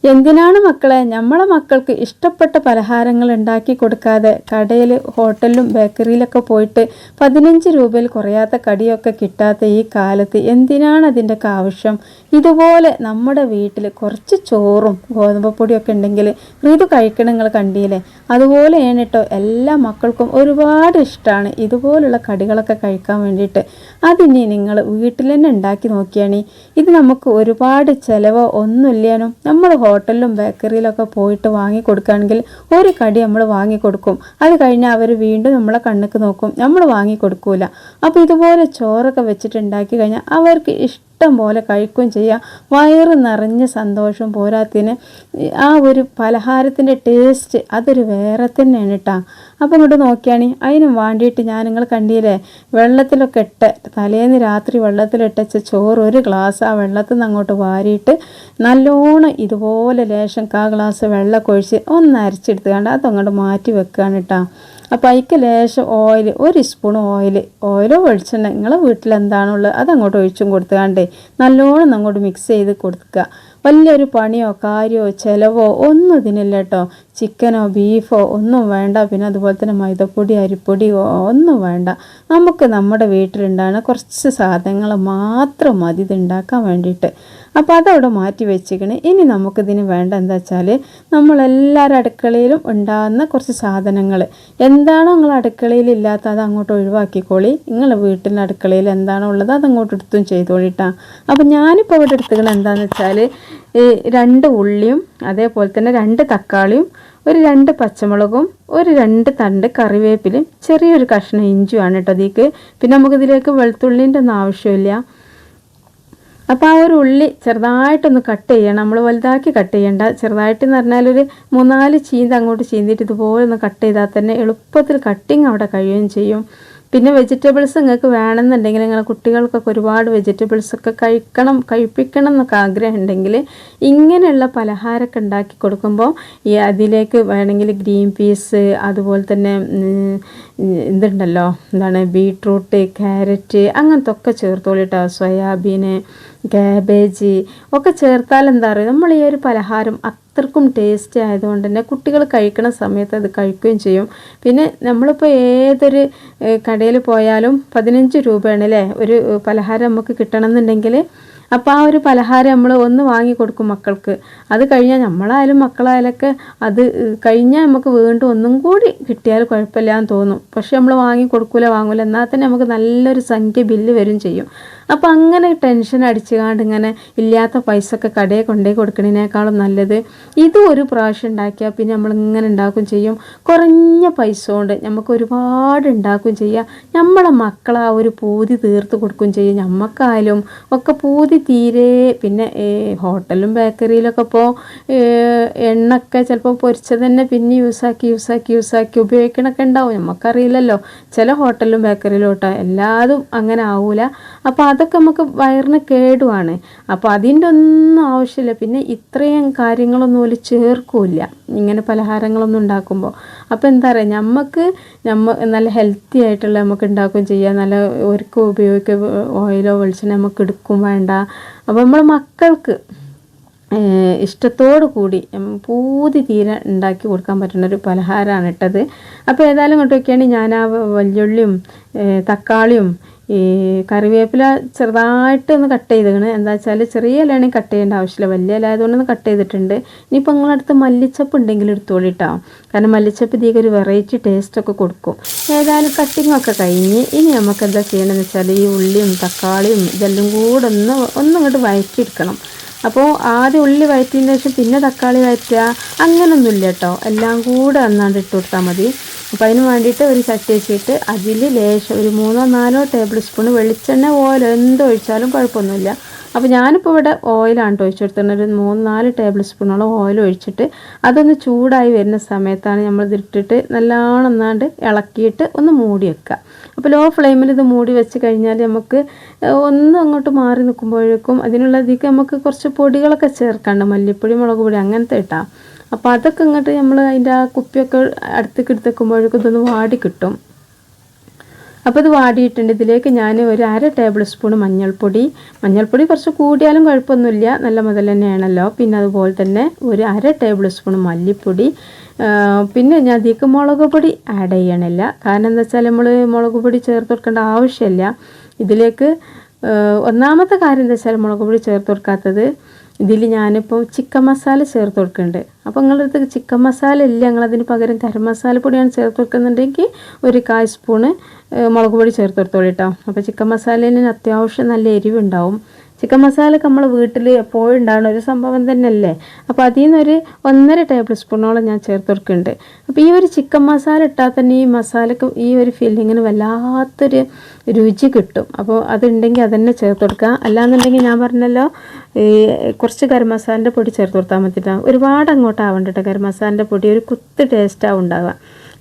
എന്തിനാണ് മക്കളെ നമ്മളെ മക്കൾക്ക് ഇഷ്ടപ്പെട്ട പലഹാരങ്ങൾ ഉണ്ടാക്കി കൊടുക്കാതെ കടയിൽ ഹോട്ടലിലും ബേക്കറിയിലൊക്കെ പോയിട്ട് 15 രൂപയിൽ കുറയാത്ത കടിയൊക്കെ കിട്ടാത്ത ഈ കാലത്ത് എന്തിനാണ് അതിൻ്റെയൊക്കെ ആവശ്യം? ഇതുപോലെ നമ്മുടെ വീട്ടിൽ കുറച്ച് ചോറും ഗോതമ്പ് പൊടിയൊക്കെ ഉണ്ടെങ്കിൽ ഇത് കഴിക്കണം. നിങ്ങൾ കണ്ടില്ലേ? അതുപോലെയാണ് കേട്ടോ എല്ലാ മക്കൾക്കും ഒരുപാട് ഇഷ്ടമാണ് ഇതുപോലുള്ള കടികളൊക്കെ കഴിക്കാൻ വേണ്ടിയിട്ട്. അതിനി നിങ്ങൾ വീട്ടിൽ തന്നെ ഉണ്ടാക്കി നോക്കിയാണ്. ഇത് നമുക്ക് ഒരുപാട് ചിലവോ ഒന്നുമില്ലാനും നമ്മൾ ഹോട്ടലിലും ബേക്കറിയിലൊക്കെ പോയിട്ട് വാങ്ങിക്കൊടുക്കുകയാണെങ്കിൽ ഒരു കടി നമ്മൾ വാങ്ങിക്കൊടുക്കും. അത് കഴിഞ്ഞാൽ അവർ വീണ്ടും നമ്മളെ കണ്ണുക്ക് നോക്കും, നമ്മൾ വാങ്ങിക്കൊടുക്കൂല. അപ്പോൾ ഇതുപോലെ ചോറൊക്കെ വെച്ചിട്ടുണ്ടാക്കി കഴിഞ്ഞാൽ അവർക്ക് ഇഷ്ടം പോലെ കഴിക്കുകയും ചെയ്യാം. വയറ് നിറഞ്ഞ സന്തോഷം പോരാത്തിന് ആ ഒരു പലഹാരത്തിൻ്റെ ടേസ്റ്റ് അതൊരു വേറെ തന്നെയാണ് കേട്ടോ. അപ്പോൾ ഇങ്ങോട്ട് നോക്കിയാണ് അതിന് വേണ്ടിയിട്ട് ഞാൻ നിങ്ങൾ കണ്ടില്ലേ, വെള്ളത്തിലൊക്കെ തലേന്ന് രാത്രി വെള്ളത്തിലിട്ടച്ച ചോറ് ഒരു ഗ്ലാസ് ആ വെള്ളത്തിൽ നിന്ന് അങ്ങോട്ട് വാരിയിട്ട് നല്ലോണം ഇതുപോലെ ലേശം ഗ്ലാസ് വെള്ളമൊക്കെ ഒഴിച്ച് ഒന്ന് അരച്ചെടുത്തുകൊണ്ട് അതങ്ങോട്ട് മാറ്റി വെക്കുകയാണ് കേട്ടോ. അപ്പോൾ അതിക്ക് ലേശം ഓയിൽ, 1 സ്പൂൺ ഓയിലോ വെളിച്ചെണ്ണ നിങ്ങളെ വീട്ടിൽ എന്താണുള്ളത് അതങ്ങോട്ട് ഒഴിച്ചും കൊടുത്തുകാണ്ടേ നല്ലോണം അങ്ങോട്ട് മിക്സ് ചെയ്ത് കൊടുക്കുക. വലിയൊരു പണിയോ കാര്യമോ ചിലവോ ഒന്നും ഇതിനില്ല കേട്ടോ. ചിക്കനോ ബീഫോ ഒന്നും വേണ്ട. പിന്നെ അതുപോലെ തന്നെ മൈദപ്പൊടി അരിപ്പൊടിയോ ഒന്നും വേണ്ട. നമുക്ക് നമ്മുടെ വീട്ടിലുണ്ടാകുന്ന കുറച്ച് സാധനങ്ങൾ മാത്രം മതി ഇത് ഉണ്ടാക്കാൻ വേണ്ടിയിട്ട്. അപ്പോൾ അതവിടെ മാറ്റി വെച്ചിരിക്കണേ. ഇനി നമുക്കിതിന് വേണ്ട എന്താ വെച്ചാൽ നമ്മളെല്ലാവരും അടുക്കളയിലും ഉണ്ടാകുന്ന കുറച്ച് സാധനങ്ങൾ എന്താണോ നിങ്ങൾ അടുക്കളയിൽ ഇല്ലാത്ത അത് അങ്ങോട്ട് ഒഴിവാക്കിക്കോളി. നിങ്ങളുടെ വീട്ടിൻ്റെ അടുക്കളയിൽ എന്താണോ ഉള്ളത് അതങ്ങോട്ട് എടുത്തും ചെയ്തോളിട്ടാ. അപ്പോൾ ഞാനിപ്പോൾ ഇവിടെ എടുത്തുക്കണം എന്താണെന്ന് വെച്ചാൽ 2 ഉള്ളിയും അതേപോലെ തന്നെ 2 തക്കാളിയും 2 പച്ചമുളകും 2 തണ്ട് കറിവേപ്പിലും ചെറിയൊരു കഷ്ണം ഇഞ്ചിയുമാണ് കേട്ടോ ഇതിലേക്ക്. പിന്നെ നമുക്കിതിലേക്ക് വെളുത്തുള്ളിൻ്റെ ഒന്നും ആവശ്യമില്ല. അപ്പോൾ ആ ഒരു ഉള്ളി ചെറുതായിട്ടൊന്ന് കട്ട് ചെയ്യണം. നമ്മൾ വലുതാക്കി കട്ട് ചെയ്യണ്ട. ചെറുതായിട്ടെന്ന് പറഞ്ഞാൽ ഒരു 3-4 ചീന്ത അങ്ങോട്ട് ചീന്തിയിട്ട് ഇതുപോലെ ഒന്ന് കട്ട് ചെയ്താൽ തന്നെ എളുപ്പത്തിൽ കട്ടിങ് അവിടെ കഴിയുകയും ചെയ്യും. പിന്നെ വെജിറ്റബിൾസ് നിങ്ങൾക്ക് വേണമെന്നുണ്ടെങ്കിൽ നിങ്ങളുടെ കുട്ടികൾക്കൊക്കെ ഒരുപാട് വെജിറ്റബിൾസൊക്കെ കഴിപ്പിക്കണം എന്നൊക്കെ ആഗ്രഹം ഉണ്ടെങ്കിൽ ഇങ്ങനെയുള്ള പലഹാരമൊക്കെ ഉണ്ടാക്കി കൊടുക്കുമ്പോൾ അതിലേക്ക് വേണമെങ്കിൽ ഗ്രീൻ പീസ് അതുപോലെ തന്നെ ഇതുണ്ടല്ലോ എന്താണ് ബീട്രൂട്ട് ക്യാരറ്റ് അങ്ങനത്തെ ഒക്കെ ചേർത്തോളിട്ടോ. സോയാബീന് കാബേജ് ഒക്കെ ചേർത്താൽ എന്താ പറയുക, നമ്മൾ ഈ ഒരു പലഹാരം അത്രക്കും ടേസ്റ്റ് ആയതുകൊണ്ട് തന്നെ കുട്ടികൾ കഴിക്കണ സമയത്ത് അത് കഴിക്കുകയും ചെയ്യും. പിന്നെ നമ്മളിപ്പോൾ ഏതൊരു കടയിൽ പോയാലും 15 രൂപയാണ് അല്ലേ ഒരു പലഹാരം നമുക്ക് കിട്ടണമെന്നുണ്ടെങ്കിൽ. അപ്പോൾ ആ ഒരു പലഹാരം നമ്മൾ ഒന്ന് വാങ്ങിക്കൊടുക്കും മക്കൾക്ക്. അത് കഴിഞ്ഞാൽ നമ്മളായാലും മക്കളായാലൊക്കെ അത് കഴിഞ്ഞാൽ നമുക്ക് വീണ്ടും ഒന്നും കൂടി കിട്ടിയാൽ കുഴപ്പമില്ല എന്ന് തോന്നും. പക്ഷെ നമ്മൾ വാങ്ങൂല. എന്നാൽ തന്നെ നമുക്ക് നല്ലൊരു സംഖ്യ ബില്ല് വരും ചെയ്യും. അപ്പോൾ അങ്ങനെ ടെൻഷൻ അടിച്ചുകൊണ്ട് ഇങ്ങനെ ഇല്ലാത്ത പൈസ ഒക്കെ കടയിൽ കൊണ്ടുപോയി കൊടുക്കുന്നതിനേക്കാളും നല്ലത് ഇത് ഒരു പ്രാവശ്യം ഉണ്ടാക്കിയാൽ പിന്നെ നമ്മളിങ്ങനെ ഉണ്ടാക്കുകയും ചെയ്യും. കുറഞ്ഞ പൈസ കൊണ്ട് നമുക്ക് ഒരുപാട് ഉണ്ടാക്കുകയും ചെയ്യാം. നമ്മളെ മക്കളെ ആ ഒരു പൂതി തീർത്ത് കൊടുക്കുകയും ചെയ്യും. നമുക്കായാലും ഒക്കെ പൂതി തീരെ. പിന്നെ ഹോട്ടലും ബേക്കറിയിലൊക്കെ ഇപ്പോൾ എണ്ണൊക്കെ ചിലപ്പോൾ പൊരിച്ചത് തന്നെ പിന്നെ യൂസാക്കി ഉപയോഗിക്കണൊക്കെ ഉണ്ടാവും. നമുക്കറിയില്ലല്ലോ, ചില ഹോട്ടലിലും ബേക്കറിയിലും കേട്ടോ എല്ലാതും അങ്ങനെ ആവൂല. അപ്പോൾ അതൊക്കെ നമുക്ക് വയറിന് കേടുമാണ്. അപ്പോൾ അതിൻ്റെ ഒന്നും ആവശ്യമില്ല. പിന്നെ ഇത്രയും കാര്യങ്ങളൊന്നും ഒരു ചേർക്കില്ല ഇങ്ങനെ പലഹാരങ്ങളൊന്നും ഉണ്ടാക്കുമ്പോൾ. അപ്പോൾ എന്താ പറയുക, നമുക്ക് നല്ല ഹെൽത്തി ആയിട്ടുള്ള നമുക്ക് ഉണ്ടാക്കുകയും ചെയ്യാം. നല്ല ഒരിക്കലും ഉപയോഗിക്കുക ഓയിലോ വെളിച്ചെണ്ണ നമുക്ക് എടുക്കും വേണ്ട. അപ്പോൾ നമ്മൾ മക്കൾക്ക് ഇഷ്ടത്തോടു കൂടി പൂതി തീരെ ഉണ്ടാക്കി കൊടുക്കാൻ പറ്റുന്നൊരു പലഹാരമാണ് ഇട്ടത്. അപ്പോൾ ഏതായാലും ഇങ്ങോട്ട് വയ്ക്കുകയാണെങ്കിൽ ഞാൻ ആ വലിയുള്ളിയും തക്കാളിയും ഈ കറിവേപ്പില ചെറുതായിട്ട് ഒന്ന് കട്ട് ചെയ്തിട്ടുണ്ട്. എന്താ വെച്ചാൽ ചെറിയ ഇലയാണെങ്കിൽ കട്ട് ചെയ്യേണ്ട ആവശ്യമില്ല, വലിയ ഇല ആയതുകൊണ്ടൊന്ന് കട്ട് ചെയ്തിട്ടുണ്ട്. ഇനിയിപ്പോൾ നിങ്ങളടുത്ത് മല്ലിച്ചപ്പ് ഉണ്ടെങ്കിൽ എടുത്തോളിട്ടോ, കാരണം മല്ലിച്ചപ്പ് ഇതിലേക്ക് ഒരു വെറൈറ്റി ടേസ്റ്റൊക്കെ കൊടുക്കും. ഏതായാലും കട്ടിങ്ങൊക്കെ കഴിഞ്ഞ് ഇനി നമുക്ക് എന്താ ചെയ്യണമെന്ന് വെച്ചാൽ ഈ ഉള്ളിയും തക്കാളിയും ഇതെല്ലാം കൂടെ ഒന്നിങ്ങോട്ട് വഴറ്റിയെടുക്കണം. അപ്പോൾ ആദ്യം ഉള്ളി വഴറ്റിയതിന് ശേഷം പിന്നെ തക്കാളി വഴറ്റുക അങ്ങനൊന്നുമില്ല കേട്ടോ, എല്ലാം കൂടെ അന്നാണ്ട് ഇട്ട് കൊടുത്താൽ മതി. അപ്പോൾ അതിന് വേണ്ടിയിട്ട് ഒരു ചട്ടി വെച്ചിട്ട് അതിൽ ലേശം ഒരു 3-4 ടേബിൾ സ്പൂൺ വെളിച്ചെണ്ണ ഓയിൽ എന്തൊഴിച്ചാലും കുഴപ്പമൊന്നുമില്ല. അപ്പോൾ ഞാനിപ്പോൾ ഇവിടെ ഓയിലാണ് ഒഴിച്ചു കൊടുത്തിട്ടുണ്ട്. ഒരു 3-4 ടേബിൾ സ്പൂണോളം ഓയിൽ ഒഴിച്ചിട്ട് അതൊന്ന് ചൂടായി വരുന്ന സമയത്താണ് നമ്മളിതിട്ടിട്ട് നല്ലോണം ഒന്നാണ്ട് ഇളക്കിയിട്ട് ഒന്ന് മൂടി വെക്കുക. അപ്പോൾ ലോ ഫ്ലെയിമിൽ ഇത് മൂടി വെച്ച് കഴിഞ്ഞാൽ നമുക്ക് ഒന്ന് അങ്ങോട്ട് മാറി നിൽക്കുമ്പോഴേക്കും അതിനുള്ളതിലേക്ക് നമുക്ക് കുറച്ച് പൊടികളൊക്കെ ചേർക്കാണ്ട്, മല്ലിപ്പൊടി മുളക് പൊടി അങ്ങനത്തെ ഇട്ടാൽ. അപ്പോൾ അതൊക്കെ ഇങ്ങോട്ട് നമ്മൾ അതിൻ്റെ ആ കുപ്പിയൊക്കെ അടുത്തേക്ക് എടുത്തേക്കുമ്പോഴേക്കും ഇതൊന്ന് വാടി കിട്ടും. അപ്പോൾ ഇത് വാടിയിട്ടുണ്ട്. ഇതിലേക്ക് ഞാൻ ഒരു 1/2 ടേബിൾ സ്പൂൺ മഞ്ഞൾപ്പൊടി കുറച്ച് കൂടിയാലും കുഴപ്പമൊന്നുമില്ല, നല്ല മുതൽ തന്നെയാണല്ലോ. പിന്നെ അതുപോലെ തന്നെ ഒരു 1/2 ടേബിൾ സ്പൂൺ മല്ലിപ്പൊടി. പിന്നെ ഞാൻ അതിലേക്ക് മുളക് പൊടി ആഡ് ചെയ്യണില്ല. കാരണം എന്താ വെച്ചാൽ നമ്മൾ മുളക് പൊടി ചേർത്ത് കൊടുക്കേണ്ട ആവശ്യമില്ല ഇതിലേക്ക്. ഒന്നാമത്തെ കാര്യം എന്താ വെച്ചാൽ മുളക് പൊടി ചേർത്ത് കൊടുക്കാത്തത്, ഇതിൽ ഞാനിപ്പോൾ ചിക്കൻ മസാല ചേർത്ത് കൊടുക്കുന്നുണ്ട്. അപ്പോൾ നിങ്ങളുടെ അടുത്ത് ചിക്കൻ മസാല ഇല്ല, നിങ്ങളതിന് പകരം ഗരം മസാല പൊടിയാണ് ചേർത്ത് കൊടുക്കുന്നുണ്ടെങ്കിൽ ഒരു 1/4 സ്പൂണ് മുളക് പൊടി ചേർത്ത് കൊടുത്തോളൂ കേട്ടോ. അപ്പോൾ ചിക്കൻ മസാലേന് അത്യാവശ്യം നല്ല എരിവുണ്ടാവും. ചിക്കൻ മസാലയൊക്കെ നമ്മൾ വീട്ടിൽ എപ്പോഴും ഉണ്ടാകുന്ന ഒരു സംഭവം തന്നെയല്ലേ. അപ്പോൾ അതിൽ നിന്നൊരു 1.5 ടേബിൾ സ്പൂണോളം ഞാൻ ചേർത്ത് കൊടുക്കുന്നുണ്ട്. അപ്പോൾ ഈ ഒരു ചിക്കൻ മസാല ഇട്ടാൽ തന്നെ ഈ മസാലക്ക് ഈ ഒരു ഫില്ലിങ്ങിന് വല്ലാത്തൊരു രുചി കിട്ടും. അപ്പോൾ അതുണ്ടെങ്കിൽ അതന്നെ ചേർത്ത് കൊടുക്കുക. അല്ലാന്നുണ്ടെങ്കിൽ ഞാൻ പറഞ്ഞല്ലോ കുറച്ച് ഗരം മസാലൻ്റെ പൊടി ചേർത്ത് കൊടുത്താൽ മതിട്ടാണ്. ഒരുപാട് അങ്ങോട്ട് ആവണ്ട ഗരം മസാലൻ്റെ പൊടി, ഒരു കുത്ത് ടേസ്റ്റാവും ഉണ്ടാവുക.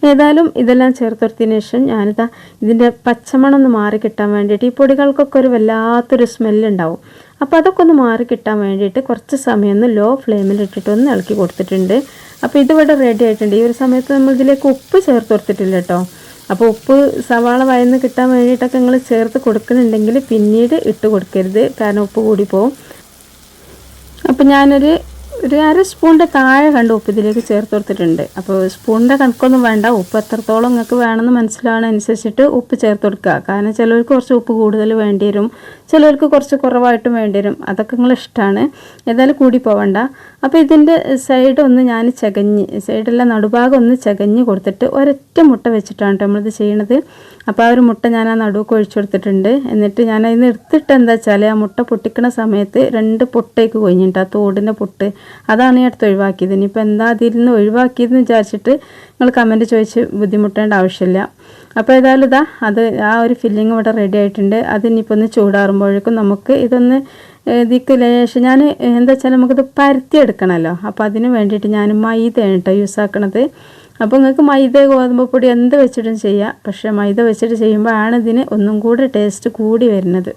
ഏതായാലും ഇതെല്ലാം ചേർത്തെടുത്തതിന് ശേഷം ഞാനിതാ ഇതിൻ്റെ പച്ചമണം ഒന്ന് മാറി കിട്ടാൻ വേണ്ടിയിട്ട്, ഈ പൊടികൾക്കൊക്കെ ഒരു വല്ലാത്തൊരു സ്മെല്ലുണ്ടാവും. അപ്പോൾ അതൊക്കെ ഒന്ന് മാറി കിട്ടാൻ വേണ്ടിയിട്ട് കുറച്ച് സമയം ഒന്ന് ലോ ഫ്ലെയിമിൽ ഇട്ടിട്ട് ഒന്ന് ഇളക്കി കൊടുത്തിട്ടുണ്ട്. അപ്പോൾ ഇതിവിടെ റെഡി ആയിട്ടുണ്ട്. ഈ ഒരു സമയത്ത് നമ്മൾ ഇതിലേക്ക് ഉപ്പ് ചേർത്ത് കൊടുത്തിട്ടില്ല കേട്ടോ. അപ്പോൾ ഉപ്പ് സവാള വയന്ന് കിട്ടാൻ വേണ്ടിയിട്ടൊക്കെ നിങ്ങൾ ചേർത്ത് കൊടുക്കുന്നുണ്ടെങ്കിൽ പിന്നീട് ഇട്ട് കൊടുക്കരുത്, കാരണം ഉപ്പ് കൂടി പോവും. അപ്പോൾ ഞാനൊരു 1/2 സ്പൂണിൻ്റെ താഴെ കണ്ട് ഉപ്പ് ഇതിലേക്ക് ചേർത്ത് കൊടുത്തിട്ടുണ്ട്. അപ്പോൾ സ്പൂണിൻ്റെ കണക്കൊന്നും വേണ്ട, ഉപ്പ് എത്രത്തോളം നിങ്ങൾക്ക് വേണമെന്ന് മനസ്സിലാവുന്ന അനുസരിച്ചിട്ട് ഉപ്പ് ചേർത്ത് കൊടുക്കുക. കാരണം ചിലർക്ക് കുറച്ച് ഉപ്പ് കൂടുതൽ വേണ്ടി വരും, ചിലർക്ക് കുറച്ച് കുറവായിട്ടും വേണ്ടി വരും. അതൊക്കെ നിങ്ങൾ ഇഷ്ടമാണ്, ഏതായാലും കൂടി പോവണ്ട. അപ്പോൾ ഇതിൻ്റെ സൈഡ് ഒന്ന് ഞാൻ സൈഡെല്ലാം നടുഭാഗം ഒന്ന് ചകഞ്ഞ് കൊടുത്തിട്ട് ഒരൊറ്റ മുട്ട വെച്ചിട്ടാണ് കേട്ടോ നമ്മളിത് ചെയ്യണത്. അപ്പോൾ ആ ഒരു മുട്ട ഞാൻ ആ നടുവൊക്കെ ഒഴിച്ചു കൊടുത്തിട്ടുണ്ട്. എന്നിട്ട് ഞാൻ അതിന് എടുത്തിട്ട് എന്താ വെച്ചാൽ ആ മുട്ട പൊട്ടിക്കുന്ന സമയത്ത് 2 പൊട്ടേക്ക് കൊഴിഞ്ഞിട്ട്, ആ തോടിൻ്റെ പൊട്ട്, അതാണ് ഈ അടുത്ത് ഒഴിവാക്കിയത്. ഇനിയിപ്പോൾ എന്താ അതിൽ നിന്ന് ഒഴിവാക്കിയതെന്ന് വിചാരിച്ചിട്ട് നിങ്ങൾ കമൻറ്റ് ചോദിച്ച് ബുദ്ധിമുട്ടേണ്ട ആവശ്യമില്ല. അപ്പോൾ ഏതായാലും ഇതാ ആ ഒരു ഫില്ലിങ് ഇവിടെ റെഡി ആയിട്ടുണ്ട്. അതിനിപ്പോൾ ഒന്ന് ചൂടാറുമ്പോഴേക്കും നമുക്ക് ഇതൊന്ന് ഇതിക്ക് ലേശം ഞാൻ എന്താ വെച്ചാൽ നമുക്കിത് പരത്തിയെടുക്കണമല്ലോ. അപ്പോൾ അതിന് വേണ്ടിയിട്ട് ഞാൻ മൈദയാണ് കേട്ടോ യൂസ് ആക്കണത്. അപ്പോൾ നിങ്ങൾക്ക് മൈദ ഗോതമ്പ് പൊടി എന്ത് വെച്ചിട്ടും ചെയ്യാം, പക്ഷേ മൈദ വെച്ചിട്ട് ചെയ്യുമ്പോഴാണ് ഇതിന് ഒന്നും കൂടി ടേസ്റ്റ് കൂടി വരുന്നത്.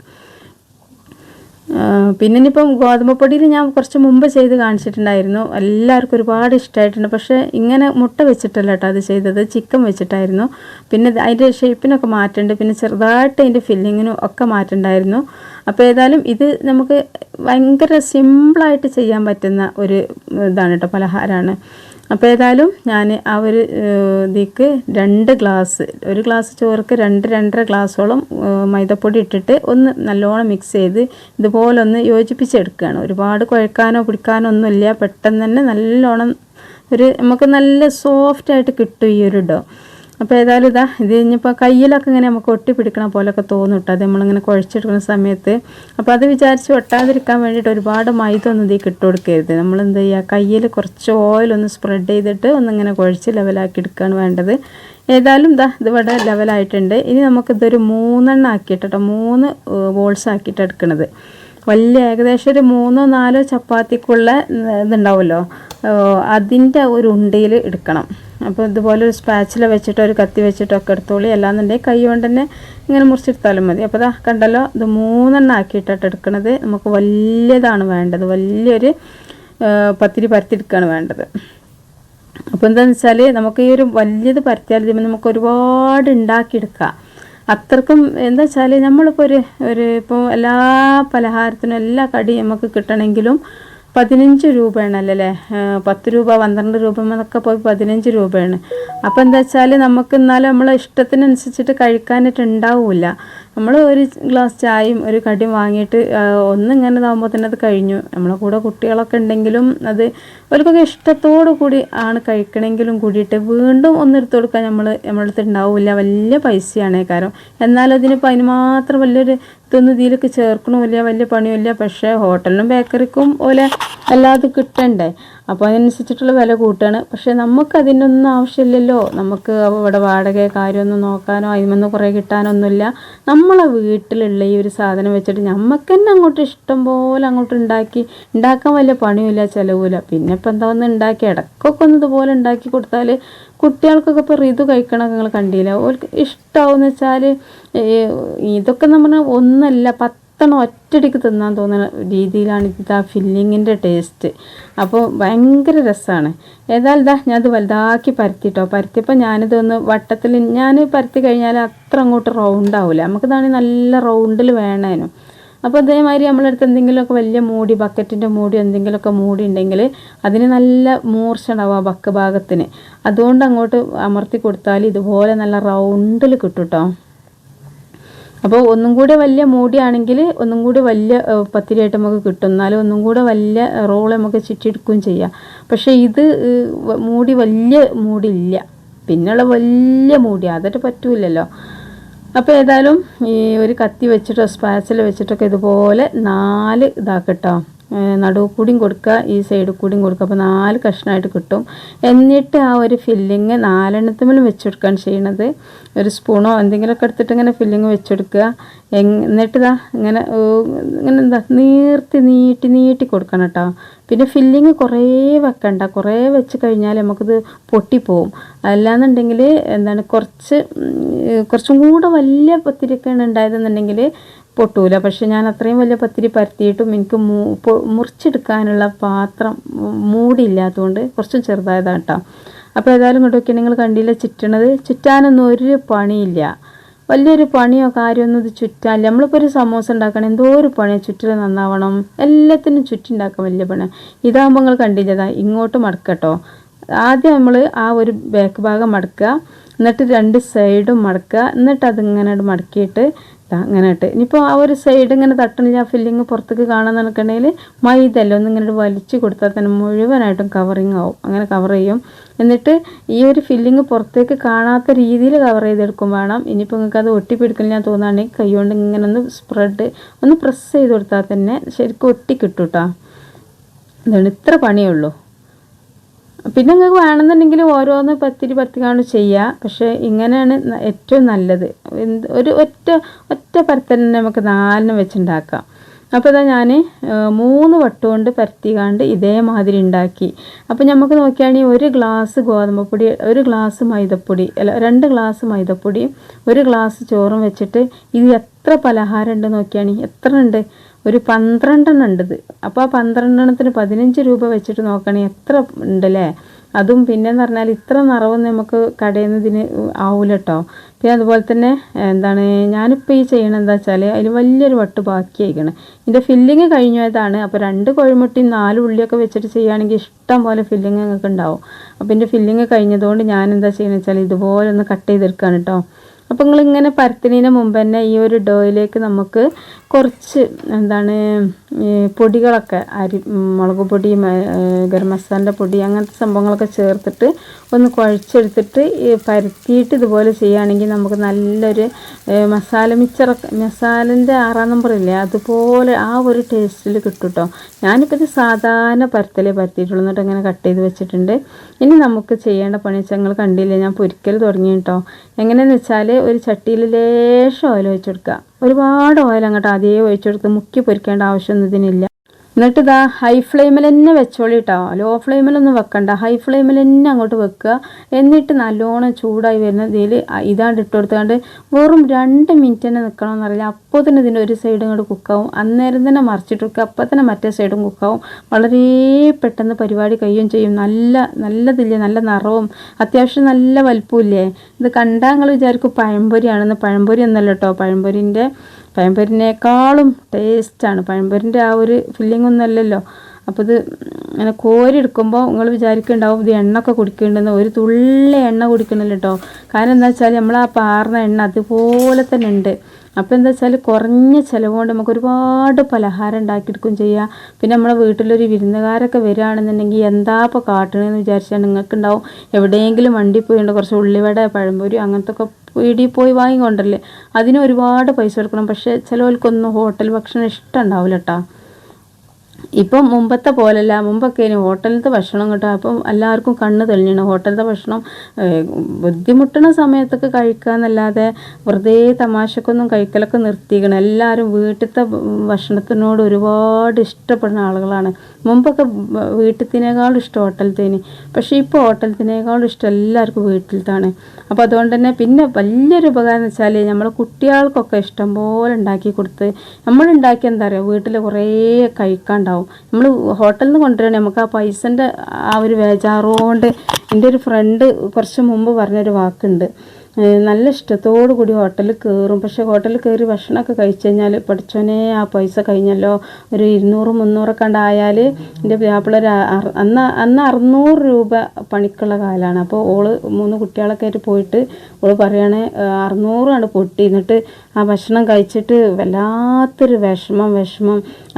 പിന്നെ ഇനിയിപ്പം ഗോതമ്പ് പൊടിയിൽ ഞാൻ കുറച്ച് മുമ്പ് ചെയ്ത് കാണിച്ചിട്ടുണ്ടായിരുന്നു, എല്ലാവർക്കും ഒരുപാട് ഇഷ്ടമായിട്ടുണ്ട്. പക്ഷേ ഇങ്ങനെ മുട്ട വെച്ചിട്ടല്ല കേട്ടോ അത് ചെയ്തത്, ചിക്കൻ വെച്ചിട്ടായിരുന്നു. പിന്നെ അതിൻ്റെ ഷേപ്പിനൊക്കെ മാറ്റമുണ്ട്, പിന്നെ ചെറുതായിട്ട് അതിൻ്റെ ഫില്ലിങ്ങിനും ഒക്കെ മാറ്റമുണ്ടായിരുന്നു. അപ്പോൾ ഏതായാലും ഇത് നമുക്ക് ഭയങ്കര സിമ്പിളായിട്ട് ചെയ്യാൻ പറ്റുന്ന ഒരു ഇതാണ് കേട്ടോ, പലഹാരമാണ്. അപ്പോൾ ഏതായാലും ഞാൻ ആ ഒരു ഇതിക്ക് 2 ഗ്ലാസ്, ഒരു ഗ്ലാസ് ചോർക്ക് 2-2.5 ഗ്ലാസോളം മൈദപ്പൊടി ഇട്ടിട്ട് ഒന്ന് നല്ലോണം മിക്സ് ചെയ്ത് ഇതുപോലെ ഒന്ന് യോജിപ്പിച്ചെടുക്കുകയാണ്. ഒരുപാട് കുഴക്കാനോ പിടിക്കാനോ ഒന്നുമില്ല, പെട്ടെന്ന് തന്നെ നല്ലോണം നമുക്ക് നല്ല സോഫ്റ്റായിട്ട് കിട്ടും ഈ ഒരു ഡോ. അപ്പോൾ ഏതായാലും ഇത് കഴിഞ്ഞപ്പോൾ കയ്യിലൊക്കെ ഇങ്ങനെ നമുക്ക് ഒട്ടി പിടിക്കണ പോലെയൊക്കെ തോന്നും കേട്ടോ അത് നമ്മളിങ്ങനെ കുഴച്ചെടുക്കുന്ന സമയത്ത്. അപ്പോൾ അത് വിചാരിച്ച് ഒട്ടാതിരിക്കാൻ വേണ്ടിയിട്ട് ഒരുപാട് മൈദ ഒന്നും ഇതിൽ ഇട്ട് കൊടുക്കരുത്. നമ്മൾ എന്ത് ചെയ്യുക, കയ്യിൽ കുറച്ച് ഓയിലൊന്ന് സ്പ്രെഡ് ചെയ്തിട്ട് ഒന്നിങ്ങനെ കുഴച്ച് ലെവലാക്കി എടുക്കുകയാണ് വേണ്ടത്. ഏതായാലും ഇതിവിടെ ലെവലായിട്ടുണ്ട്. ഇനി നമുക്കിതൊരു 3 ആക്കിയിട്ട് കേട്ടോ, 3 ബോൾസ് ആക്കിയിട്ട് എടുക്കണത്. വലിയ ഏകദേശം ഒരു 3-4 ചപ്പാത്തിക്കുള്ള ഇതുണ്ടാവുമല്ലോ, അതിൻ്റെ ഒരു ഉണ്ടയിൽ എടുക്കണം. അപ്പോൾ ഇതുപോലെ ഒരു സ്പാച്ചില വെച്ചിട്ടോ ഒരു കത്തി വെച്ചിട്ടൊക്കെ എടുത്തോളി, അല്ലാന്നുണ്ടെങ്കിൽ കൈ കൊണ്ട് തന്നെ ഇങ്ങനെ മുറിച്ചെടുത്താലും മതി. അപ്പോൾ കണ്ടല്ലോ, ഇത് 3 ആക്കിയിട്ടാണ് എടുക്കണത്. നമുക്ക് വലിയതാണ് വേണ്ടത്, വലിയൊരു പത്തിരി പരത്തിയെടുക്കുകയാണ് വേണ്ടത്. അപ്പോൾ എന്താണെന്ന് വെച്ചാൽ നമുക്ക് ഈ ഒരു വലിയത് പരത്തിയാൽ നമുക്ക് ഒരുപാട് ഉണ്ടാക്കിയെടുക്കാം. അത്രക്കും എന്താ വെച്ചാൽ നമ്മളിപ്പോൾ ഇപ്പോൾ എല്ലാ പലഹാരത്തിനും എല്ലാ കടിയും നമുക്ക് കിട്ടണമെങ്കിലും 15 രൂപയാണല്ലേ, 10 രൂപ 12 രൂപ എന്നൊക്കെ പോയി 15 രൂപയാണ്. അപ്പോൾ എന്താ വെച്ചാൽ നമുക്ക് എന്നാലും നമ്മളെ ഇഷ്ടത്തിനനുസരിച്ചിട്ട് കഴിക്കാനായിട്ട് ഉണ്ടാവില്ല. നമ്മൾ ഒരു ഗ്ലാസ് ചായയും ഒരു കടിയും വാങ്ങിയിട്ട് ഒന്നിങ്ങനെ ഇതാകുമ്പോൾ തന്നെ അത് കഴിഞ്ഞു. നമ്മളെ കൂടെ കുട്ടികളൊക്കെ ഉണ്ടെങ്കിലും അത് അവർക്കൊക്കെ ഇഷ്ടത്തോടു കൂടി ആണ് കഴിക്കണമെങ്കിലും കൂടിയിട്ട് വീണ്ടും ഒന്നെടുത്ത് കൊടുക്കാൻ നമ്മളെ അടുത്ത് ഉണ്ടാവില്ല. വലിയ പൈസയാണ് കാരണം. എന്നാലും അതിനിപ്പോൾ അതിന് മാത്രം വലിയൊരു ഇതൊന്നും ഇതിലേക്ക് ചേർക്കണമില്ല, വലിയ പണിയില്ല. പക്ഷേ ഹോട്ടലിനും ബേക്കറിക്കും പോലെ അല്ലാതെ കിട്ടണ്ടേ, അപ്പോൾ അതിനനുസരിച്ചിട്ടുള്ള വില കൂട്ടുകയാണ്. പക്ഷേ നമുക്ക് അതിൻ്റെ ഒന്നും ആവശ്യമില്ലല്ലോ. നമുക്ക് ഇവിടെ വാടക കാര്യമൊന്നും നോക്കാനോ അതിമൊന്നും കുറേ കിട്ടാനൊന്നുമില്ല. നമ്മളെ വീട്ടിലുള്ള ഈ ഒരു സാധനം വെച്ചിട്ട് നമുക്ക് തന്നെ അങ്ങോട്ട് ഇഷ്ടം പോലെ അങ്ങോട്ട് ഉണ്ടാക്കാൻ വലിയ പണിയില്ല, ചിലവില്ല. പിന്നെ ഇപ്പം എന്താ ഒന്ന് ഉണ്ടാക്കി ഇടയ്ക്കൊക്കെ ഒന്ന് ഇതുപോലെ ഉണ്ടാക്കി കൊടുത്താൽ കുട്ടികൾക്കൊക്കെ ഇപ്പോൾ ഋതു കഴിക്കണമൊക്കെ നിങ്ങൾ കണ്ടില്ല, അവർക്ക് ഇഷ്ടമാവുമെന്ന് വെച്ചാൽ ഇതൊക്കെ നമ്മൾ ഒന്നല്ല 10 മൊത്തം ഒറ്റയടിക്ക് തിന്നാൻ തോന്നുന്ന രീതിയിലാണ് ഇത് ആ ഫില്ലിങ്ങിൻ്റെ ടേസ്റ്റ്. അപ്പോൾ ഭയങ്കര രസമാണ്. ഏതായാലും ഞാൻ അത് വലുതാക്കി പരത്തിട്ടോ. പരത്തിയപ്പോൾ ഞാനിതൊന്ന് വട്ടത്തിൽ ഞാൻ പരത്തി കഴിഞ്ഞാൽ അത്ര അങ്ങോട്ട് റൗണ്ട് ആവില്ല. നമുക്കിതാണെങ്കിൽ നല്ല റൗണ്ടിൽ വേണേനും. അപ്പോൾ അതേമാതിരി നമ്മളടുത്ത് എന്തെങ്കിലുമൊക്കെ വലിയ മൂടി, ബക്കറ്റിൻ്റെ മൂടി എന്തെങ്കിലുമൊക്കെ മൂടി ഉണ്ടെങ്കിൽ അതിന് നല്ല മൂർച്ച ഉണ്ടാവും ആ ബക്ക് ഭാഗത്തിന്. അതുകൊണ്ട് അങ്ങോട്ട് അമർത്തി കൊടുത്താൽ ഇതുപോലെ നല്ല റൗണ്ടിൽ കിട്ടും കേട്ടോ. അപ്പോൾ ഒന്നും കൂടെ വലിയ മൂടിയാണെങ്കിൽ ഒന്നും കൂടി വലിയ പത്തിരിയായിട്ട് നമുക്ക് കിട്ടും. എന്നാലും ഒന്നും കൂടെ വലിയ റോൾ നമുക്ക് ചുറ്റിയെടുക്കുകയും ചെയ്യാം. പക്ഷേ ഇത് മൂടി വലിയ മൂടിയില്ല, പിന്നെയുള്ള വലിയ മൂടി അതൊട്ട് പറ്റൂലല്ലോ. അപ്പോൾ ഏതായാലും ഈ ഒരു കത്തി വെച്ചിട്ടോ സ്പാച്ചിൽ വെച്ചിട്ടൊക്കെ ഇതുപോലെ 4 ഇതാക്കട്ടോ. നടുവ് കൂടിയും കൊടുക്കുക, ഈ സൈഡിൽ കൂടിയും കൊടുക്കുക. അപ്പോൾ 4 കഷ്ണമായിട്ട് കിട്ടും. എന്നിട്ട് ആ ഒരു ഫില്ലിങ് 4 വെച്ചെടുക്കുകയാണ് ചെയ്യണത്. ഒരു സ്പൂണോ എന്തെങ്കിലുമൊക്കെ എടുത്തിട്ട് ഇങ്ങനെ ഫില്ലിങ് വെച്ചെടുക്കുക. എന്നിട്ട് ഇങ്ങനെ നീട്ടി കൊടുക്കണം കേട്ടോ. പിന്നെ ഫില്ലിങ് കുറേ വെക്കണ്ട. കുറേ വെച്ച് കഴിഞ്ഞാൽ നമുക്കിത് പൊട്ടിപ്പോവും. അല്ലാന്നുണ്ടെങ്കിൽ കുറച്ചും കൂടെ വലിയ പത്തിരിയൊക്കെയാണ് ഉണ്ടായതെന്നുണ്ടെങ്കിൽ പൊട്ടൂല. പക്ഷെ ഞാൻ അത്രയും വലിയ പത്തിരി പരത്തിയിട്ടും എനിക്ക് മുറിച്ചെടുക്കാനുള്ള പാത്രം മൂടിയില്ലാത്തതുകൊണ്ട് കുറച്ചും ചെറുതായതാണ് കേട്ടോ. അപ്പോൾ ഏതായാലും ഇങ്ങോട്ടൊക്കെ നിങ്ങൾ കണ്ടില്ല ചുറ്റണത്. ചുറ്റാനൊന്നും ഒരു പണിയില്ല, വലിയൊരു പണിയോ കാര്യമൊന്നും ഇത് ചുറ്റാനില്ല. നമ്മളിപ്പോൾ ഒരു സമോസ ഉണ്ടാക്കണം, എന്തോ ഒരു പണിയാണ്, ചുറ്റിൽ നന്നാവണം, എല്ലാത്തിനും ചുറ്റുണ്ടാക്കാൻ വലിയ പണിയാണ്. ഇതാകുമ്പോൾ നിങ്ങൾ കണ്ടില്ലതാ ഇങ്ങോട്ട് മടക്കട്ടോ. ആദ്യം നമ്മൾ ആ ഒരു ബാക്ക് ഭാഗം മടക്കുക, എന്നിട്ട് 2 സൈഡും മടക്കുക, എന്നിട്ട് അതിങ്ങനെ മടക്കിയിട്ട് അങ്ങനെ ഇട്ട് ഇനിയിപ്പോൾ ആ ഒരു സൈഡ് ഇങ്ങനെ തട്ടണില്ല, ആ ഫില്ലിങ് പുറത്തേക്ക് കാണാൻ നിൽക്കണമെങ്കിൽ മൈദല്ല ഒന്നിങ്ങനെ വലിച്ചു കൊടുത്താൽ തന്നെ മുഴുവനായിട്ടും കവറിങ് ആവും. അങ്ങനെ കവർ ചെയ്യും. എന്നിട്ട് ഈ ഒരു ഫില്ലിങ് പുറത്തേക്ക് കാണാത്ത രീതിയിൽ കവർ ചെയ്തെടുക്കും വേണം. ഇനിയിപ്പോൾ നിങ്ങൾക്ക് അത് ഒട്ടിപ്പിടിക്കണില്ല തോന്നുകയാണെങ്കിൽ കൈ കൊണ്ട് ഇങ്ങനെ ഒന്ന് പ്രസ് ചെയ്ത് കൊടുത്താൽ തന്നെ ശരിക്കും ഒട്ടിക്കിട്ടും കേട്ടോ. ഇതാണ് ഇത്ര പണിയേ ഉള്ളൂ. പിന്നെ നിങ്ങൾക്ക് വേണമെന്നുണ്ടെങ്കിൽ ഓരോന്ന് പത്തിരി പരത്തിക്കാണ്ട് ചെയ്യുക. പക്ഷേ ഇങ്ങനെയാണ് ഏറ്റവും നല്ലത്. ഒറ്റ പരത്തൽ തന്നെ നമുക്ക് 4 വെച്ചുണ്ടാക്കാം. അപ്പോൾ ഇതാ ഞാൻ 3 വട്ടം കൊണ്ട് പരത്തിക്കാണ്ട് ഇതേമാതിരി ഉണ്ടാക്കി. അപ്പോൾ നമുക്ക് നോക്കിയാണെങ്കിൽ 1 ഗ്ലാസ് ഗോതമ്പ് പൊടി, 1 ഗ്ലാസ് മൈദപ്പൊടി, 2 ഗ്ലാസ് മൈദപ്പൊടിയും 1 ഗ്ലാസ് ചോറും വെച്ചിട്ട് ഇത് എത്ര പലഹാരം ഉണ്ട് നോക്കിയാണെങ്കിൽ എത്ര ഉണ്ട്, ഒരു 12 ഉണ്ട് ഇത്. അപ്പോൾ ആ 12 15 രൂപ വെച്ചിട്ട് നോക്കണേ എത്ര ഉണ്ടല്ലേ. അതും പിന്നെയെന്ന് പറഞ്ഞാൽ ഇത്ര നിറവൊന്നും നമുക്ക് കടയിൽ നിന്ന് ഇതിന് ആവില്ല കേട്ടോ. പിന്നെ അതുപോലെ തന്നെ ഞാനിപ്പോൾ ഈ ചെയ്യണം എന്താ വെച്ചാൽ അതിൽ വലിയൊരു വട്ട് ബാക്കിയായിക്കണം. ഇതിൻ്റെ ഫില്ലിങ് കഴിഞ്ഞതാണ്. അപ്പോൾ 2 കോഴിമുട്ടയും 4 ഉള്ളിയൊക്കെ വെച്ചിട്ട് ചെയ്യുകയാണെങ്കിൽ ഇഷ്ടം പോലെ ഫില്ലിങ് നിങ്ങൾക്ക് ഉണ്ടാവും. അപ്പോൾ ഇതിൻ്റെ ഫില്ലിങ് കഴിഞ്ഞതുകൊണ്ട് ഞാൻ എന്താ ചെയ്യുന്നത് വെച്ചാൽ ഇതുപോലെ ഒന്ന് കട്ട് ചെയ്തെടുക്കുകയാണ് കേട്ടോ. അപ്പോൾ നിങ്ങളിങ്ങനെ പരത്തുന്നതിന് മുമ്പ് തന്നെ ഈ ഒരു ഡോയിലേക്ക് നമുക്ക് കുറച്ച് പൊടികളൊക്കെ മുളക് പൊടി, ഗരം മസാലൻ്റെ പൊടി, അങ്ങനത്തെ സംഭവങ്ങളൊക്കെ ചേർത്തിട്ട് ഒന്ന് കുഴച്ചെടുത്തിട്ട് പരത്തിയിട്ട് ഇതുപോലെ ചെയ്യുകയാണെങ്കിൽ നമുക്ക് നല്ലൊരു മസാലൻ്റെ 6 നമ്പറില്ലേ അതുപോലെ ആ ഒരു ടേസ്റ്റിൽ കിട്ടും കേട്ടോ. ഞാനിപ്പോൾ ഇത് സാധാരണ പരത്തിയിട്ടുള്ളൂ. എന്നിട്ട് അങ്ങനെ കട്ട് ചെയ്ത് വെച്ചിട്ടുണ്ട്. ഇനി നമുക്ക് ചെയ്യേണ്ട പണി വെച്ചാൽ നിങ്ങൾ കണ്ടില്ലേ, ഞാൻ പൊരിക്കൽ തുടങ്ങി കേട്ടോ. എങ്ങനെയാണെന്ന് വെച്ചാൽ ഒരു ചട്ടിയിൽ ലേശം ഓയിൽ ഒഴിച്ചു കൊടുക്കുക. ഒരുപാട് ഓയിൽ അങ്ങോട്ട് ആദ്യമേ ഒഴിച്ചു കൊടുത്ത് മുക്കി പൊരിക്കേണ്ട ആവശ്യമൊന്നും ഇതിനില്ല. എന്നിട്ട് ഹൈ ഫ്ലെയിമിൽ തന്നെ വെച്ചോളി കേട്ടോ. ലോ ഫ്ലെയിമിലൊന്നും വെക്കണ്ട, ഹൈ ഫ്ലെയിമിൽ തന്നെ അങ്ങോട്ട് വെക്കുക. എന്നിട്ട് നല്ലോണം ചൂടായി വരുന്ന ഇതിൽ ഇട്ട് കൊടുത്തുകൊണ്ട് വെറും 2 മിനിറ്റ് തന്നെ നിൽക്കണമെന്നറിയില്ല. അപ്പോൾ തന്നെ ഇതിൻ്റെ ഒരു സൈഡ് ഇങ്ങോട്ട് കുക്കാവും. അന്നേരം തന്നെ മറിച്ചിട്ട് കൊടുക്കുക, അപ്പോൾ തന്നെ മറ്റേ സൈഡും കുക്കാവും. വളരെ പെട്ടെന്ന് പരിപാടി കഴിയുകയും ചെയ്യും. നല്ലതില്ലേ, നല്ല നിറവും അത്യാവശ്യം നല്ല വലുപ്പമില്ലേ. ഇത് കണ്ടാൽ നിങ്ങൾ വിചാരിക്കും പഴംപൊരിയാണെന്ന്. പഴംപൊരി ഒന്നല്ല കേട്ടോ, പഴംപൊരിനേക്കാളും ടേസ്റ്റാണ്. പഴംപൊരിൻ്റെ ആ ഒരു ഫില്ലിംഗ് ഒന്നുമല്ലല്ലോ. അപ്പോൾ ഇത് അങ്ങനെ കോരിയെടുക്കുമ്പോൾ നിങ്ങൾ വിചാരിക്കുന്നുണ്ടാവും ഇത് എണ്ണയൊക്കെ കുടിക്കുന്നുണ്ടെന്ന്. ഒരു തുള്ളി എണ്ണ കുടിക്കണില്ല കേട്ടോ. കാരണം എന്താ വെച്ചാൽ നമ്മൾ ആ പാർന്ന എണ്ണ അതുപോലെ തന്നെ ഉണ്ട്. അപ്പോൾ എന്താ വെച്ചാൽ കുറഞ്ഞ ചിലവ് കൊണ്ട് നമുക്ക് ഒരുപാട് പലഹാരം ഉണ്ടാക്കിയെടുക്കുകയും ചെയ്യാം. പിന്നെ നമ്മളെ വീട്ടിലൊരു വിരുന്നുകാരൊക്കെ വരികയാണെന്നുണ്ടെങ്കിൽ എന്താ ഇപ്പോൾ കാട്ടണമെന്ന് വിചാരിച്ചാൽ നിങ്ങൾക്കുണ്ടാവും എവിടെയെങ്കിലും വണ്ടി പോയിട്ടുണ്ട് കുറച്ച് ഉള്ളിവട, പഴംപൊരി അങ്ങനത്തെ ഒക്കെ വീട്ടിൽ പോയി വാങ്ങിക്കൊണ്ടല്ലേ, അതിന് ഒരുപാട് പൈസ കൊടുക്കണം. പക്ഷേ ചിലവർക്കൊന്നും ഹോട്ടൽ ഭക്ഷണം ഇഷ്ടം ഉണ്ടാവില്ല കേട്ടോ. ഇപ്പം മുമ്പത്തെ പോലല്ല. മുമ്പൊക്കെ ഇനി ഹോട്ടലിലത്തെ ഭക്ഷണം കിട്ടുക, അപ്പം എല്ലാവർക്കും കണ്ണ് തെളിഞ്ഞണം. ഹോട്ടലിലത്തെ ഭക്ഷണം ബുദ്ധിമുട്ടുന്ന സമയത്തൊക്കെ കഴിക്കുക എന്നല്ലാതെ വെറുതെ തമാശക്കൊന്നും കഴിക്കലൊക്കെ നിർത്തിക്കണം. എല്ലാവരും വീട്ടിലത്തെ ഭക്ഷണത്തിനോട് ഒരുപാട് ഇഷ്ടപ്പെടുന്ന ആളുകളാണ്. മുമ്പൊക്കെ വീട്ടിലത്തേക്കാളും ഇഷ്ടം ഹോട്ടലത്തേന്, പക്ഷേ ഇപ്പോൾ ഹോട്ടലത്തിനേക്കാളും ഇഷ്ടം എല്ലാവർക്കും വീട്ടിലത്താണ്. അപ്പോൾ അതുകൊണ്ട് തന്നെ പിന്നെ വലിയൊരു ഉപകാരം എന്ന് വെച്ചാൽ നമ്മളെ കുട്ടികൾക്കൊക്കെ ഇഷ്ടം പോലെ ഉണ്ടാക്കി കൊടുത്ത്, നമ്മളുണ്ടാക്കി എന്താ പറയുക, വീട്ടിൽ കുറേ കഴിക്കാണ്ടാവും. നമ്മൾ ഹോട്ടലിൽ നിന്ന് കൊണ്ടുവരണേ നമുക്ക് ആ പൈസൻ്റെ ആ ഒരു ബേജാറുകൊണ്ട്. എൻ്റെ ഒരു ഫ്രണ്ട് കുറച്ച് മുമ്പ് പറഞ്ഞൊരു വാക്കുണ്ട്, നല്ല ഇഷ്ടത്തോടു കൂടി ഹോട്ടലിൽ കയറും, പക്ഷേ ഹോട്ടലിൽ കയറി ഭക്ഷണമൊക്കെ കഴിച്ചു കഴിഞ്ഞാൽ പഠിച്ചോനെ ആ പൈസ കഴിഞ്ഞല്ലോ, ഒരു 200-300 കണ്ടായാൽ എൻ്റെ പിള്ളേർ അന്ന് 600 രൂപ പണിക്കുള്ള കാലമാണ്. അപ്പോൾ ഓള് 3 കുട്ടികളൊക്കെ ആയിട്ട് പോയിട്ട് ഓള് പറയുകയാണ് 600 പൊട്ടി. എന്നിട്ട് ആ ഭക്ഷണം കഴിച്ചിട്ട് വല്ലാത്തൊരു വിഷമം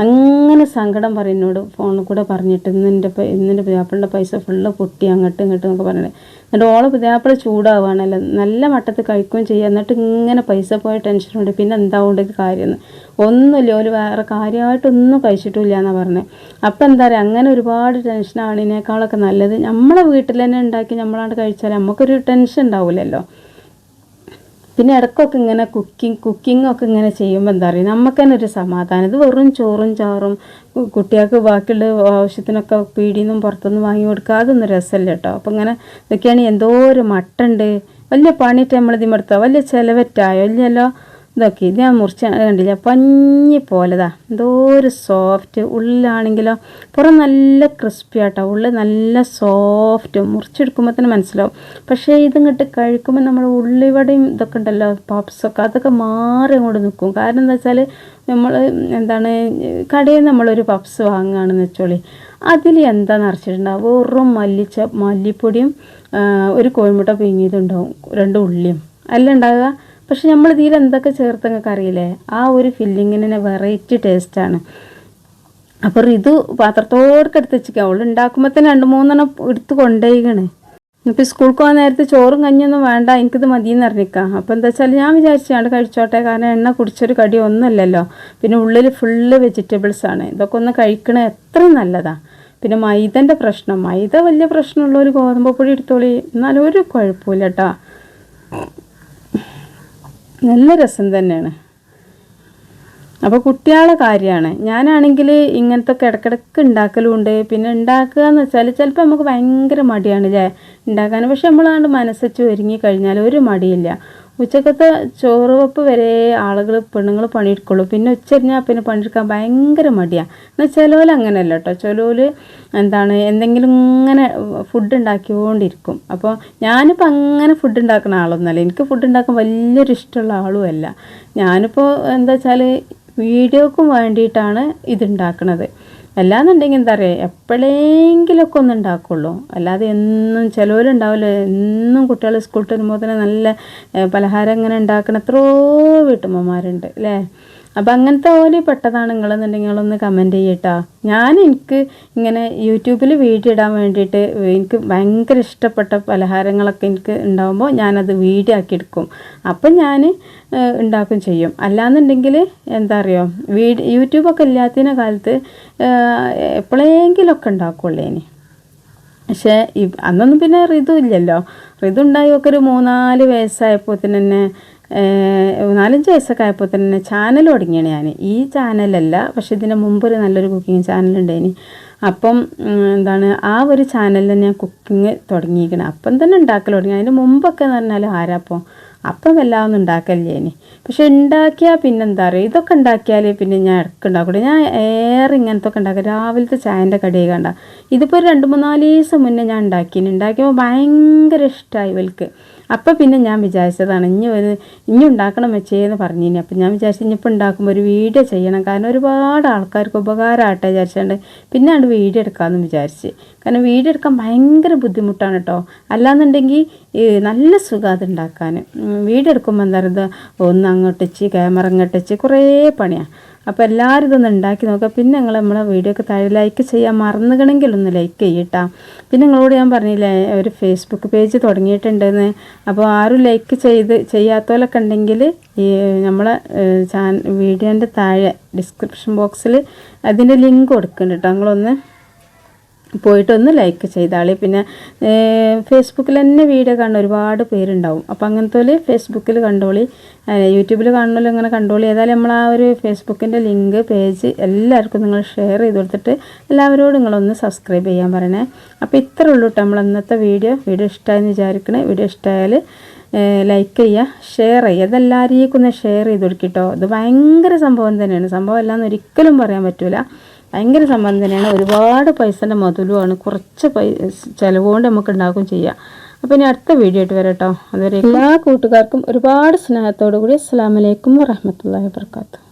അങ്ങനെ സങ്കടം പറയുന്നോട് ഫോണിൽ കൂടെ പറഞ്ഞിട്ട് ഇന്നെൻ്റെ പിതാപ്പിളുടെ പൈസ ഫുള്ള് പൊട്ടി അങ്ങോട്ടും ഇങ്ങോട്ടും എന്നൊക്കെ പറഞ്ഞത്. എന്നിട്ട് ഓളെ പിതാപ്പിള ചൂടാവുകയാണല്ലോ, നല്ല മട്ടത്തിൽ കഴിക്കുകയും ചെയ്യുക. എന്നിട്ട് ഇങ്ങനെ പൈസ പോയ ടെൻഷനുണ്ട്, പിന്നെ എന്താ കൊണ്ട് കാര്യമെന്ന് ഒന്നുമില്ല, ഒരു വേറെ കാര്യമായിട്ടൊന്നും കഴിച്ചിട്ടില്ല എന്നാണ് പറഞ്ഞത്. അപ്പം എന്താ പറയുക, അങ്ങനെ ഒരുപാട് ടെൻഷനാണിതിനേക്കാളൊക്കെ നല്ലത് നമ്മളെ വീട്ടിൽ തന്നെ ഉണ്ടാക്കി നമ്മളാണ്ട് കഴിച്ചാൽ നമുക്കൊരു ടെൻഷൻ ഉണ്ടാവില്ലല്ലോ. പിന്നെ ഇടയ്ക്കൊക്കെ ഇങ്ങനെ കുക്കിങ്ങൊക്കെ ഇങ്ങനെ ചെയ്യുമ്പോൾ എന്താ പറയുക, നമുക്ക് തന്നെ ഒരു സമാധാനം. ഇത് വെറും ചോറും ചാറും കുട്ടികൾക്ക് ബാക്കിയുള്ള ആവശ്യത്തിനൊക്കെ പീടിയിൽ നിന്നും പുറത്തുനിന്ന് വാങ്ങി കൊടുക്കുക, അതൊന്നും രസമല്ല കേട്ടോ. അപ്പം ഇങ്ങനെ ഇതൊക്കെയാണ് എന്തോ ഒരു മട്ടുണ്ട്, വലിയ പണിയിട്ട് നമ്മളിതിമെടുത്താൽ വലിയ ചിലവറ്റായോ ഇല്ലല്ലോ. ഇതൊക്കെ ഇത് ഞാൻ മുറിച്ച് കണ്ടില്ല, പഞ്ഞി പോലെതാ, എന്തോ ഒരു സോഫ്റ്റ്, ഉള്ളിലാണെങ്കിലോ പുറം നല്ല ക്രിസ്പി ആട്ടോ, ഉള്ളിൽ നല്ല സോഫ്റ്റ്, മുറിച്ചെടുക്കുമ്പോൾ തന്നെ മനസ്സിലാവും. പക്ഷേ ഇതിങ്ങോട്ട് കഴിക്കുമ്പോൾ നമ്മൾ ഉള്ളിവടയും ഇതൊക്കെ ഉണ്ടല്ലോ, പപ്സൊക്കെ, അതൊക്കെ മാറി അങ്ങോട്ട് നിൽക്കും. കാരണം എന്താ വെച്ചാൽ നമ്മൾ എന്താണ് കടയിൽ നിന്ന് നമ്മളൊരു പപ്സ് വാങ്ങുകയാണെന്ന് വെച്ചോളി, അതിൽ എന്താ നിറച്ചിട്ടുണ്ടാവും, വെറും മല്ലിപ്പൊടിയും ഒരു കോഴിമുട്ട പിഴിഞ്ഞിട്ടുണ്ടാവും, 2 ഉള്ളിയും അല്ല ഉണ്ടാകുക. പക്ഷെ നമ്മൾ ഇതിൽ എന്തൊക്കെ ചേർത്ത് നിങ്ങൾക്ക് അറിയില്ലേ, ആ ഒരു ഫില്ലിങ്ങിന് വെറൈറ്റി ടേസ്റ്റാണ്. അപ്പോൾ ഇത് പാത്രത്തോടൊക്കെ എടുത്ത് വെച്ചിരിക്കുക, അവൾ ഉണ്ടാക്കുമ്പോൾ തന്നെ 2-3 എടുത്ത് കൊണ്ടുപോയിക്കണ്. ഇപ്പോൾ സ്കൂൾക്ക് പോകാൻ നേരത്തെ ചോറും കഞ്ഞിയൊന്നും വേണ്ട, എനിക്കിത് മതിയെന്ന് അറിഞ്ഞിക്കാം. അപ്പോൾ എന്താ വെച്ചാൽ ഞാൻ വിചാരിച്ചാണ്ട് കഴിച്ചോട്ടെ, കാരണം എണ്ണ കുടിച്ചൊരു കടി ഒന്നുമല്ലല്ലോ, പിന്നെ ഉള്ളിൽ ഫുള്ള് വെജിറ്റബിൾസാണ്. ഇതൊക്കെ ഒന്ന് കഴിക്കണ എത്ര നല്ലതാണ്. പിന്നെ മൈദൻ്റെ പ്രശ്നം, മൈദ വലിയ പ്രശ്നമുള്ള ഒരു ഗോതമ്പ് പൊടി എടുത്തോളി, എന്നാലും ഒരു കുഴപ്പമില്ല കേട്ടോ, നല്ല രസം തന്നെയാണ്. അപ്പോൾ കുട്ടികളുടെ കാര്യമാണ്. ഞാനാണെങ്കിൽ ഇങ്ങനത്തെ ഇടയ്ക്കിടയ്ക്ക് ഉണ്ടാക്കലുണ്ട്. പിന്നെ ഉണ്ടാക്കുക എന്ന് വെച്ചാൽ ചിലപ്പോൾ നമുക്ക് ഭയങ്കര മടിയാണ് അല്ലേ ഉണ്ടാക്കാൻ, പക്ഷെ നമ്മളാണ്ട് മനസ്സെച്ച് ഒരുങ്ങി കഴിഞ്ഞാൽ ഒരു മടിയില്ല. ഉച്ചക്കത്തെ ചോറ് വെപ്പ് വരെ ആളുകൾ പെണ്ണുങ്ങൾ പണിയെടുക്കുള്ളൂ, പിന്നെ ഉച്ചരിഞ്ഞാൽ പിന്നെ പണിയെടുക്കാൻ ഭയങ്കര മടിയാണ്. എന്നാൽ ചിലവർ അങ്ങനെയല്ല കേട്ടോ, ചിലവർ എന്താണ് എന്തെങ്കിലും ഇങ്ങനെ ഫുഡ് ഉണ്ടാക്കിക്കൊണ്ടിരിക്കും. അപ്പോൾ ഞാനിപ്പോൾ അങ്ങനെ ഫുഡ് ഉണ്ടാക്കുന്ന ആളൊന്നുമല്ല, എനിക്ക് ഫുഡ് ഉണ്ടാക്കാൻ വലിയൊരു ഇഷ്ടമുള്ള ആളുമല്ല. ഞാനിപ്പോൾ എന്താ വെച്ചാൽ വീഡിയോക്കും വേണ്ടിയിട്ടാണ് ഇതുണ്ടാക്കുന്നത്. അല്ലാന്നുണ്ടെങ്കിൽ എന്താ പറയുക, എപ്പോഴെങ്കിലുമൊക്കെ ഒന്ന് ഉണ്ടാക്കുള്ളൂ, അല്ലാതെ എന്നും ചിലവരുണ്ടാവില്ല, എന്നും കുട്ടികൾ സ്കൂളിൽ വരുമ്പോൾ തന്നെ നല്ല പലഹാരം ഇങ്ങനെ ഉണ്ടാക്കുന്ന എത്രയോ വീട്ടമ്മമാരുണ്ട് അല്ലേ. അപ്പം അങ്ങനത്തെ പോലെ പെട്ടതാണ് നിങ്ങളെന്നുണ്ടെങ്കിൽ നിങ്ങളൊന്ന് കമൻറ്റ് ചെയ്യട്ടോ. എനിക്ക് ഇങ്ങനെ യൂട്യൂബിൽ വീഡിയോ ഇടാൻ വേണ്ടിയിട്ട് എനിക്ക് ഭയങ്കര ഇഷ്ടപ്പെട്ട പലഹാരങ്ങളൊക്കെ എനിക്ക് ഉണ്ടാകുമ്പോൾ ഞാനത് വീഡിയോ ആക്കി എടുക്കും, അപ്പം ഞാൻ ഉണ്ടാക്കും ചെയ്യും. അല്ലാന്നുണ്ടെങ്കിൽ എന്താ പറയുക, യൂട്യൂബൊക്കെ ഇല്ലാത്തതിനെ കാലത്ത് എപ്പോഴെങ്കിലുമൊക്കെ ഉണ്ടാക്കുള്ളൂ ഇനി. പക്ഷേ അന്നൊന്നും പിന്നെ ഋതു ഇല്ലല്ലോ, ഋതു ഉണ്ടായി ഒക്കെ ഒരു 3-4 വയസ്സായപ്പോൾ തന്നെ 4-5 വയസ്സൊക്കെ ആയപ്പോൾ തന്നെ ചാനൽ തുടങ്ങിയാണ് ഞാൻ. ഈ ചാനലല്ല, പക്ഷെ ഇതിന് മുമ്പൊരു നല്ലൊരു കുക്കിംഗ് ചാനലുണ്ടായിന്. അപ്പം എന്താണ് ആ ഒരു ചാനലിൽ ഞാൻ കുക്കിങ് തുടങ്ങിയിരിക്കണം, അപ്പം തന്നെ ഉണ്ടാക്കൽ തുടങ്ങി. അതിന് മുമ്പൊക്കെ എന്ന് പറഞ്ഞാൽ അപ്പം എല്ലാം ഒന്നും ഉണ്ടാക്കലില്ലേ ഇനി. പക്ഷെ ഉണ്ടാക്കിയാൽ പിന്നെന്താ പറയുക, ഇതൊക്കെ ഉണ്ടാക്കിയാൽ പിന്നെ ഞാൻ ഇടയ്ക്ക് ഉണ്ടാക്കൂടെ. ഞാൻ ഏറെ ഇങ്ങനത്തെ ഒക്കെ ഉണ്ടാക്കുക, രാവിലത്തെ ചായൻ്റെ കടിയൊക്കെ കണ്ട. ഇതിപ്പോൾ ഒരു 2-3-4 ദിവസം മുന്നേ ഞാൻ ഉണ്ടാക്കിയപ്പോൾ ഭയങ്കര ഇഷ്ടമായി ഇവൾക്ക്. അപ്പം പിന്നെ ഞാൻ വിചാരിച്ചതാണ് ഇനി ഉണ്ടാക്കണം വെച്ചേന്ന് പറഞ്ഞിനി. അപ്പം ഞാൻ വിചാരിച്ചു ഇനിയിപ്പോൾ ഉണ്ടാക്കുമ്പോൾ ഒരു വീഡിയോ ചെയ്യണം, കാരണം ഒരുപാട് ആൾക്കാർക്ക് ഉപകാരമാട്ടെ വിചാരിച്ചുകൊണ്ട് പിന്നെ അത് വീഡിയോ എടുക്കാമെന്ന് വിചാരിച്ച്. കാരണം വീഡിയോ എടുക്കാൻ ഭയങ്കര ബുദ്ധിമുട്ടാണ് കേട്ടോ, അല്ലാന്നുണ്ടെങ്കിൽ നല്ല സുഖം അത് ഉണ്ടാക്കാൻ. വീഡിയോ എടുക്കുമ്പോൾ എന്താ പറയുക, ഒന്ന് അങ്ങോട്ട് വെച്ച് ക്യാമറ അങ്ങോട്ട് വെച്ച് കുറേ പണിയാണ്. അപ്പോൾ എല്ലാവരും ഇതൊന്ന് ഉണ്ടാക്കി നോക്കുക. പിന്നെ നിങ്ങൾ നമ്മളെ വീഡിയോക്ക് താഴെ ലൈക്ക് ചെയ്യാൻ മറന്നുകണമെങ്കിൽ ഒന്ന് ലൈക്ക് ചെയ്യട്ടാ. പിന്നെ നിങ്ങളോട് ഞാൻ പറഞ്ഞില്ലേ ഒരു ഫേസ്ബുക്ക് പേജ് തുടങ്ങിയിട്ടുണ്ടെന്ന്. അപ്പോൾ ആരും ലൈക്ക് ചെയ്യാത്തവരൊക്കെ ഉണ്ടെങ്കിൽ ഈ നമ്മളെ വീഡിയോൻ്റെ താഴെ ഡിസ്ക്രിപ്ഷൻ ബോക്സിൽ അതിൻ്റെ ലിങ്ക് കൊടുക്കുന്നുണ്ട് കേട്ടോ. നിങ്ങളൊന്ന് പോയിട്ടൊന്ന് ലൈക്ക് ചെയ്താളി. പിന്നെ ഫേസ്ബുക്കിൽ തന്നെ വീഡിയോ കാണുന്ന ഒരുപാട് പേരുണ്ടാവും. അപ്പോൾ അങ്ങനത്തെ ഫേസ്ബുക്കിൽ കണ്ടോളി, യൂട്യൂബിൽ കാണുന്നല്ലോ ഇങ്ങനെ കണ്ടോളി. ഏതായാലും നമ്മൾ ആ ഒരു ഫേസ്ബുക്കിൻ്റെ ലിങ്ക് പേജ് എല്ലാവർക്കും നിങ്ങൾ ഷെയർ ചെയ്ത് കൊടുത്തിട്ട് എല്ലാവരോടും നിങ്ങളൊന്ന് സബ്സ്ക്രൈബ് ചെയ്യാൻ പറയണേ. അപ്പോൾ ഇത്രേ ഉള്ളൂ കേട്ടോ നമ്മൾ ഇന്നത്തെ വീഡിയോ ഇഷ്ടമായെന്ന് വിചാരിക്കണേ. വീഡിയോ ഇഷ്ടമായാൽ ലൈക്ക് ചെയ്യുക, ഷെയർ ചെയ്യുക. ഇതെല്ലാവരേക്കും ഒന്ന് ഷെയർ ചെയ്ത് കൊടുക്കിട്ടോ. ഇത് ഭയങ്കര സംഭവം തന്നെയാണ്. സംഭവം അല്ലാന്ന് ഒരിക്കലും പറയാൻ പറ്റില്ല. ഭയങ്കര സംഭവം തന്നെയാണ്. ഒരുപാട് പൈസൻ്റെ മുതലുമാണ്. കുറച്ച് ചിലവുകൊണ്ട് നമുക്ക് ഉണ്ടാക്കുകയും ചെയ്യാം. അപ്പോൾ ഇനി അടുത്ത വീഡിയോ ആയിട്ട് വരാം കേട്ടോ. അതുവരെ എല്ലാ കൂട്ടുകാർക്കും ഒരുപാട് സ്നേഹത്തോടു കൂടി അസ്സലാമു അലൈക്കും വറഹ്മത്തുള്ളാഹി വബറകാതുഹു.